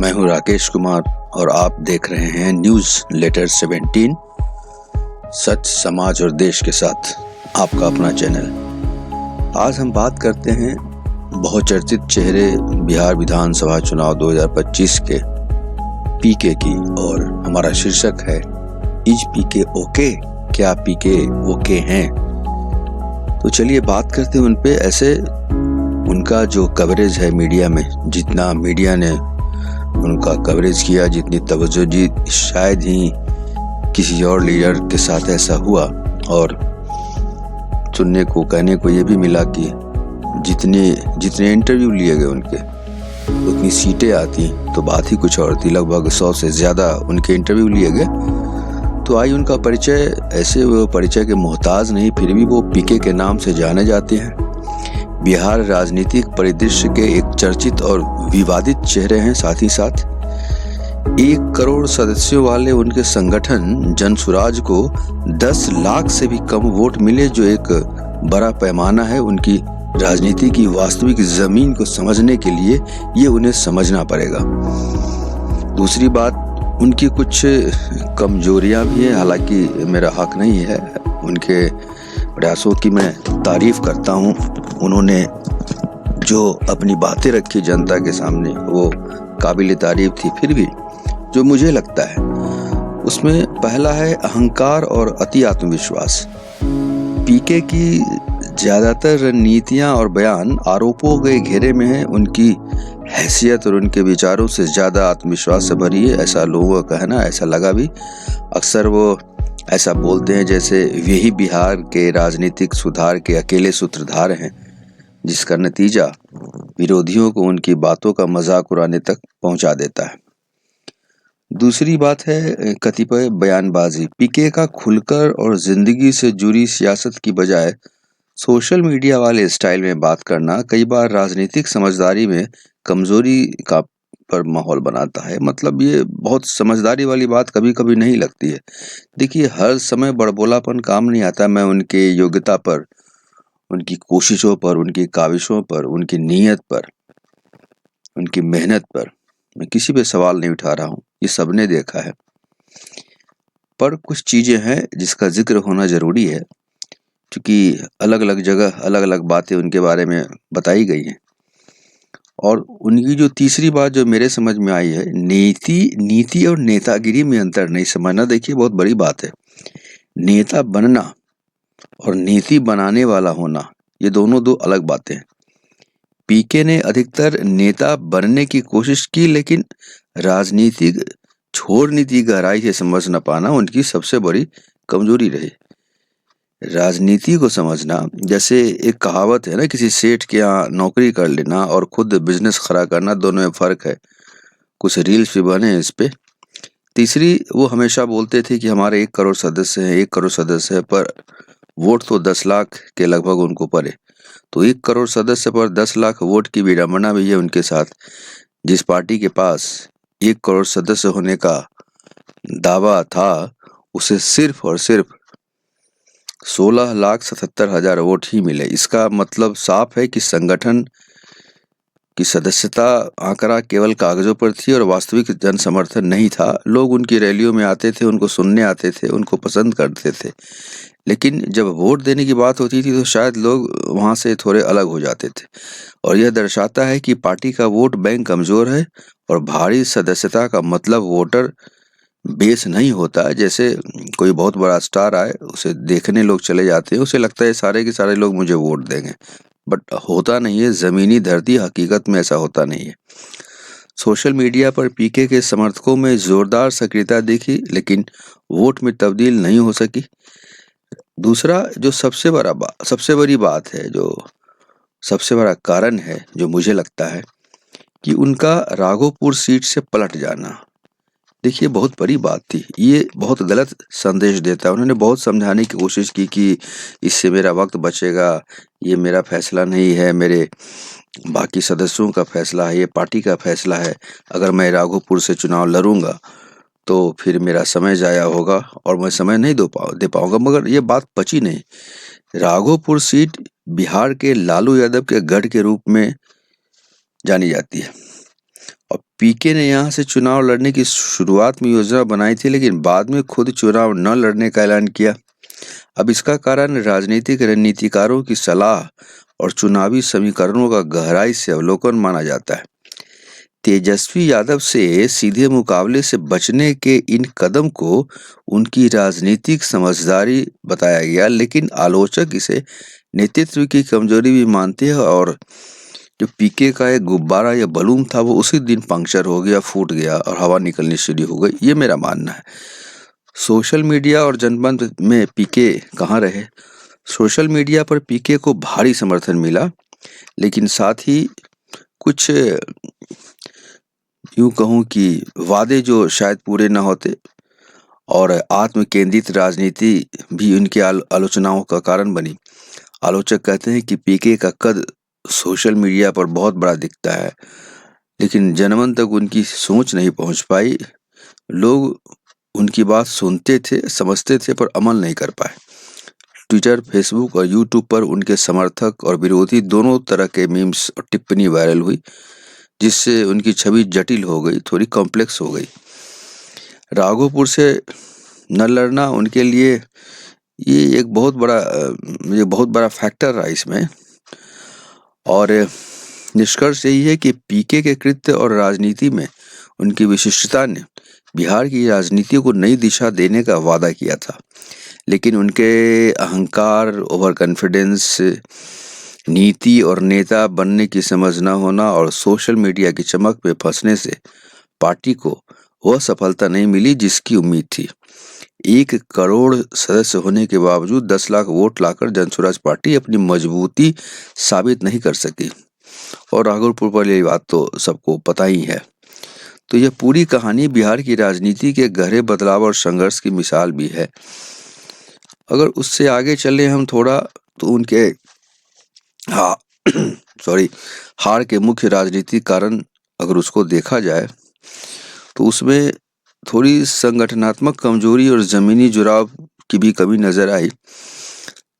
मैं हूं राकेश कुमार और आप देख रहे हैं न्यूज लेटर 17 सच समाज और देश के साथ आपका अपना चैनल। आज हम बात करते हैं बहुचर्चित चेहरे बिहार विधानसभा चुनाव 2025 के पीके की और हमारा शीर्षक है इज पीके ओके, क्या पीके ओके हैं? तो चलिए बात करते हैं उन पे। ऐसे उनका जो कवरेज है मीडिया में, जितना मीडिया ने उनका कवरेज किया, जितनी तवज्जो जी शायद ही किसी और लीडर के साथ ऐसा हुआ। और सुनने को कहने को ये भी मिला कि जितने इंटरव्यू लिए गए उनके, उतनी सीटें आती तो बात ही कुछ और थी। लगभग 100 से ज़्यादा उनके इंटरव्यू लिए गए। तो आई उनका परिचय, ऐसे वो परिचय के मोहताज नहीं, फिर भी वो पीके के नाम से जाने जाते हैं। बिहार राजनीतिक परिदृश्य के एक चर्चित और विवादित चेहरे हैं। साथ ही साथ 1 करोड़ सदस्यों वाले उनके संगठन जनसुराज को 10 लाख से भी कम वोट मिले, जो एक बड़ा पैमाना है। उनकी राजनीति की वास्तविक जमीन को समझने के लिए ये उन्हें समझना पड़ेगा। दूसरी बात, उनकी कुछ कमजोरियां भी हैं, हालांकि मेरा हक नहीं है उनके प्रयासों की मैं तारीफ करता हूं। उन्होंने जो अपनी बातें रखी जनता के सामने वो काबिल तारीफ थी। फिर भी जो मुझे लगता है उसमें पहला है अहंकार और अति आत्मविश्वास। पीके की ज्यादातर रणनीतियां और बयान आरोपों के घेरे में है। उनकी हैसियत और उनके विचारों से ज्यादा आत्मविश्वास से भरी है, ऐसा लोगों का कहना, ऐसा लगा भी। अक्सर वो ऐसा बोलते हैं जैसे यही बिहार के राजनीतिक सुधार के अकेले सूत्रधार हैं, जिसका नतीजा विरोधियों को उनकी बातों का मजाक उड़ाने तक पहुंचा देता है। दूसरी बात है कतिपय बयानबाजी। पीके का खुलकर और जिंदगी से जुड़ी सियासत की बजाय सोशल मीडिया वाले स्टाइल में बात करना कई बार राजनीतिक समझदारी में कमजोरी का पर माहौल बनाता है। मतलब ये बहुत समझदारी वाली बात कभी कभी नहीं लगती है। देखिए, हर समय बड़बोलापन काम नहीं आता। मैं उनके योग्यता पर, उनकी कोशिशों पर, उनकी काविशों पर, उनकी नीयत पर, उनकी मेहनत पर मैं किसी पे सवाल नहीं उठा रहा हूँ, ये सबने देखा है। पर कुछ चीजें हैं जिसका जिक्र होना जरूरी है, क्योंकि अलग अलग जगह अलग अलग बातें उनके बारे में बताई गई हैं। और उनकी जो तीसरी बात जो मेरे समझ में आई है, नीति और नेतागिरी में अंतर नहीं समझना। देखिए, बहुत बड़ी बात है। नेता बनना और नीति बनाने वाला होना, ये दोनों दो अलग बातें हैं। पीके ने अधिकतर नेता बनने की कोशिश की, लेकिन राजनीतिक छोर नीति गहराई से समझ न पाना उनकी सबसे बड़ी कमजोरी रही। राजनीति को समझना, जैसे एक कहावत है ना, किसी सेठ के यहाँ नौकरी कर लेना और खुद बिजनेस खड़ा करना, दोनों में फर्क है। कुछ रील्स भी बने हैं इस पे। तीसरी, वो हमेशा बोलते थे कि हमारे 1 करोड़ सदस्य हैं, 1 करोड़ सदस्य है, पर वोट तो 10 लाख के लगभग उनको पड़े। तो 1 करोड़ सदस्य पर 10 लाख वोट की विडंबना भी है उनके साथ। जिस पार्टी के पास 1 करोड़ सदस्य होने का दावा था, उसे सिर्फ और सिर्फ 16,77,000 वोट ही मिले। इसका मतलब साफ है कि संगठन की सदस्यता आंकड़ा केवल कागजों पर थी और वास्तविक जन समर्थन नहीं था। लोग उनकी रैलियों में आते थे, उनको सुनने आते थे, उनको पसंद करते थे, लेकिन जब वोट देने की बात होती थी तो शायद लोग वहां से थोड़े अलग हो जाते थे। और यह दर्शाता है कि पार्टी का वोट बैंक कमजोर है और भारी सदस्यता का मतलब वोटर बेस नहीं होता है। जैसे कोई बहुत बड़ा स्टार आए, उसे देखने लोग चले जाते हैं, उसे लगता है सारे के सारे लोग मुझे वोट देंगे, बट होता नहीं है। जमीनी धरती हकीकत में ऐसा होता नहीं है। सोशल मीडिया पर पीके के समर्थकों में जोरदार सक्रियता दिखी, लेकिन वोट में तब्दील नहीं हो सकी। दूसरा, जो सबसे बड़ी बात है, जो सबसे बड़ा कारण है, जो मुझे लगता है कि उनका राघोपुर सीट से पलट जाना। देखिए, बहुत बड़ी बात थी। ये बहुत गलत संदेश देता है। उन्होंने बहुत समझाने की कोशिश की कि इससे मेरा वक्त बचेगा, ये मेरा फैसला नहीं है, मेरे बाकी सदस्यों का फैसला है, ये पार्टी का फैसला है। अगर मैं राघोपुर से चुनाव लड़ूंगा तो फिर मेरा समय जाया होगा और मैं समय नहीं दे पाऊंगा। मगर ये बात पची नहीं। राघोपुर सीट बिहार के लालू यादव के गढ़ के रूप में जानी जाती है और पीके ने यहाँ से चुनाव लड़ने की शुरुआत में योजना बनाई थी, लेकिन बाद में खुद चुनाव न लड़ने का ऐलान किया। अब इसका कारण राजनीतिक रणनीतिकारों की सलाह और चुनावी समीकरणों का गहराई से अवलोकन माना जाता है। तेजस्वी यादव से सीधे मुकाबले से बचने के इन कदम को उनकी राजनीतिक समझदारी बताया गया, लेकिन आलोचक इसे नेतृत्व की कमजोरी भी मानते हैं और जो पीके का एक गुब्बारा या बलून था वो उसी दिन पंक्चर हो गया, फूट गया और हवा निकलनी शुरू हो गई। ये मेरा मानना है। सोशल मीडिया और जनमत में पीके कहाँ रहे? सोशल मीडिया पर पीके को भारी समर्थन मिला, लेकिन साथ ही कुछ यूं कहूं कि वादे जो शायद पूरे न होते और आत्म केंद्रित राजनीति भी उनकी आलोचनाओं का कारण बनी। आलोचक कहते हैं कि पीके का कद सोशल मीडिया पर बहुत बड़ा दिखता है, लेकिन जनमन तक उनकी सोच नहीं पहुंच पाई। लोग उनकी बात सुनते थे, समझते थे, पर अमल नहीं कर पाए। ट्विटर, फेसबुक और यूट्यूब पर उनके समर्थक और विरोधी दोनों तरह के मीम्स और टिप्पणी वायरल हुई, जिससे उनकी छवि जटिल हो गई, थोड़ी कॉम्प्लेक्स हो गई। राघोपुर से न लड़ना उनके लिए ये एक बहुत बड़ा फैक्टर रहा इसमें। और निष्कर्ष यही है कि पीके के कृत्य और राजनीति में उनकी विशिष्टता ने बिहार की राजनीति को नई दिशा देने का वादा किया था, लेकिन उनके अहंकार, ओवर कॉन्फिडेंस, नीति और नेता बनने की समझ न होना और सोशल मीडिया की चमक में फंसने से पार्टी को वह सफलता नहीं मिली जिसकी उम्मीद थी। 1 करोड़ सदस्य होने के बावजूद 10 लाख वोट लाकर जनसुराज पार्टी अपनी मजबूती साबित नहीं कर सकी, और राघोपुर पर यह बात तो सबको पता ही है। तो यह पूरी कहानी बिहार की राजनीति के गहरे बदलाव और संघर्ष की मिसाल भी है। अगर उससे आगे चले हम थोड़ा, तो उनके हार के मुख्य राजनीतिक कारण अगर उसको देखा जाए तो उसमें थोड़ी संगठनात्मक कमजोरी और जमीनी जुड़ाव की भी कमी नजर आई।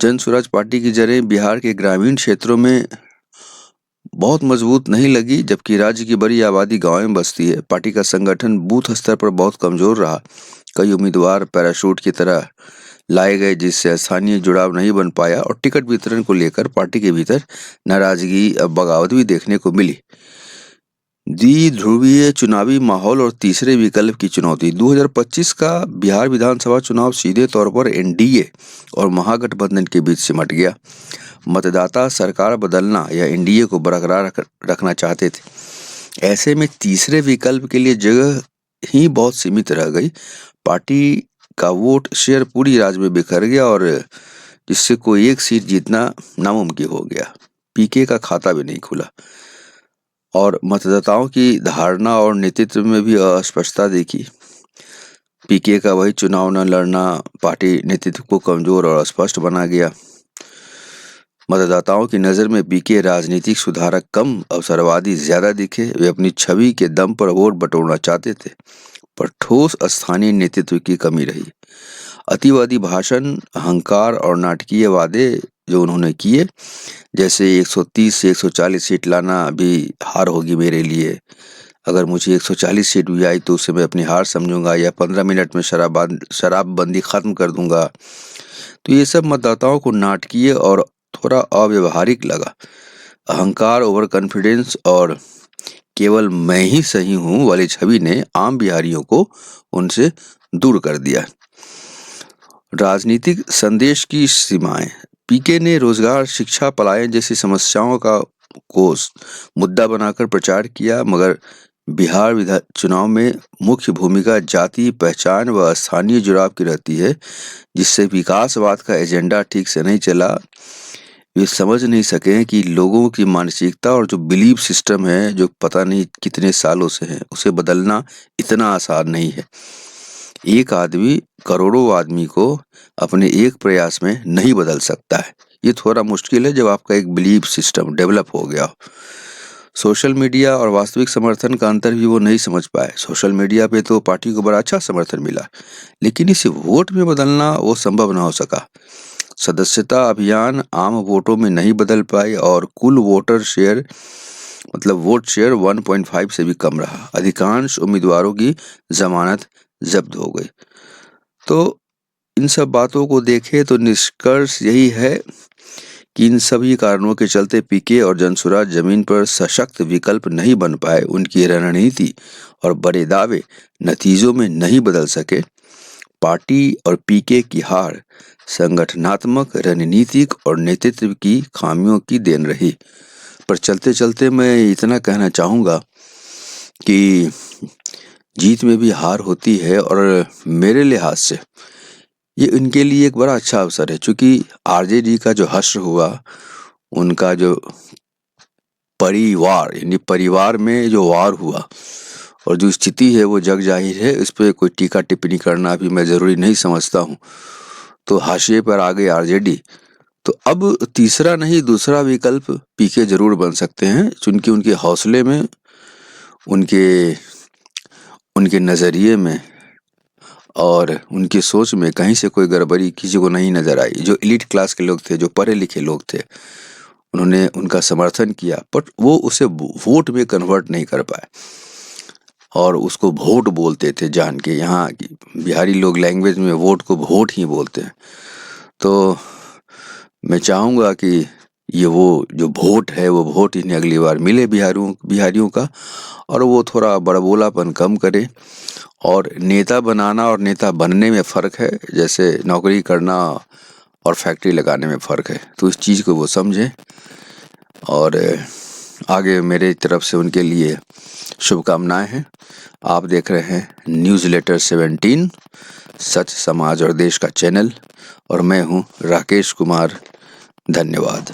जनसुराज पार्टी की जड़ें बिहार के ग्रामीण क्षेत्रों में बहुत मजबूत नहीं लगी, जबकि राज्य की बड़ी आबादी गांव में बसती है। पार्टी का संगठन बूथ स्तर पर बहुत कमजोर रहा। कई उम्मीदवार पैराशूट की तरह लाए गए, जिससे स्थानीय जुड़ाव नहीं बन पाया, और टिकट वितरण को लेकर पार्टी के भीतर नाराजगी, बगावत भी देखने को मिली। द्विध्रुवीय चुनावी माहौल और तीसरे विकल्प की चुनौती। 2025 का बिहार विधानसभा चुनाव सीधे तौर पर एनडीए और महागठबंधन के बीच सिमट गया। मतदाता सरकार बदलना या एनडीए को बरकरार रखना चाहते थे। ऐसे में तीसरे विकल्प के लिए जगह ही बहुत सीमित रह गई। पार्टी का वोट शेयर पूरी राज्य में बिखर गया और जिससे कोई एक सीट जीतना नामुमकिन हो गया। पीके का खाता भी नहीं खुला और मतदाताओं की धारणा और नेतृत्व में भी अस्पष्टता देखी। पीके का वही चुनाव न लड़ना पार्टी नेतृत्व को कमजोर और अस्पष्ट बना गया। मतदाताओं की नजर में पीके राजनीतिक सुधारक कम, अवसरवादी ज्यादा दिखे। वे अपनी छवि के दम पर वोट बटोरना चाहते थे, पर ठोस स्थानीय नेतृत्व की कमी रही। अतिवादी भाषण, अहंकार और नाटकीय वादे जो उन्होंने किए, जैसे 130 से 140 सीट लाना भी हार होगी मेरे लिए, अगर मुझे 140 सीट भी आई तो उसे मैं अपनी हार समझूंगा, या 15 मिनट में शराबबंदी खत्म कर दूंगा। तो ये सब मतदाताओं को नाटकीय और थोड़ा अव्यवहारिक लगा। अहंकार, ओवर कॉन्फिडेंस और केवल मैं ही सही हूं वाली छवि ने आम बिहारियों को उनसे दूर कर दिया। राजनीतिक संदेश की सीमाएं। पीके ने रोजगार, शिक्षा, पलायन जैसी समस्याओं को मुद्दा बनाकर प्रचार किया, मगर बिहार चुनाव में मुख्य भूमिका जाति, पहचान व स्थानीय जुड़ाव की रहती है, जिससे विकासवाद का एजेंडा ठीक से नहीं चला। वे समझ नहीं सके कि लोगों की मानसिकता और जो बिलीफ सिस्टम है, जो पता नहीं कितने सालों से है, उसे बदलना इतना आसान नहीं है। एक आदमी करोड़ों आदमी को अपने एक प्रयास में नहीं बदल सकता है। ये थोड़ा मुश्किल है जब आपका एक बिलीफ सिस्टम डेवलप हो गया। सोशल मीडिया और वास्तविक समर्थन का अंतर भी वो नहीं समझ पाए। सोशल मीडिया पे तो पार्टी को बड़ा अच्छा समर्थन मिला, लेकिन इसे वोट में बदलना वो संभव न हो सका। सदस्यता अभियान आम वोटों में नहीं बदल पाए और कुल वोटर शेयर मतलब वोट शेयर 1.5 से भी कम रहा। अधिकांश उम्मीदवारों की जमानत जब्त हो गई। तो इन सब बातों को देखें तो निष्कर्ष यही है कि इन सभी कारणों के चलते पीके और जनसुराज जमीन पर सशक्त विकल्प नहीं बन पाए। उनकी रणनीति और बड़े दावे नतीजों में नहीं बदल सके। पार्टी और पीके की हार संगठनात्मक, रणनीतिक और नेतृत्व की खामियों की देन रही। पर चलते चलते मैं इतना कहना चाहूँगा कि जीत में भी हार होती है, और मेरे लिहाज से ये इनके लिए एक बड़ा अच्छा अवसर है, क्योंकि आरजेडी का जो हश्र हुआ, उनका जो परिवार यानी परिवार में जो वार हुआ और जो स्थिति है वो जग जाहिर है। इस पर कोई टीका टिप्पणी करना भी मैं ज़रूरी नहीं समझता हूँ। तो हाशिए पर आ गई आरजेडी। तो अब तीसरा नहीं दूसरा विकल्प पीके जरूर बन सकते हैं, क्योंकि उनके हौसले में, उनके नज़रिए में और उनकी सोच में कहीं से कोई गड़बड़ी किसी को नहीं नज़र आई। जो एलिट क्लास के लोग थे, जो पढ़े लिखे लोग थे, उन्होंने उनका समर्थन किया, पर वो उसे वोट में कन्वर्ट नहीं कर पाए और उसको वोट बोलते थे जान के। यहाँ बिहारी लोग लैंग्वेज में वोट को वोट ही बोलते हैं। तो मैं चाहूँगा कि ये वो जो वोट है वो वोट इन्हें अगली बार मिले बिहारियों का, और वो थोड़ा बड़बोलापन कम करे। और नेता बनाना और नेता बनने में फ़र्क है, जैसे नौकरी करना और फैक्ट्री लगाने में फ़र्क है। तो इस चीज़ को वो समझें, और आगे मेरे तरफ से उनके लिए शुभकामनाएं हैं। आप देख रहे हैं न्यूज़लेटर 17, सच, समाज और देश का चैनल, और मैं हूं राकेश कुमार। धन्यवाद।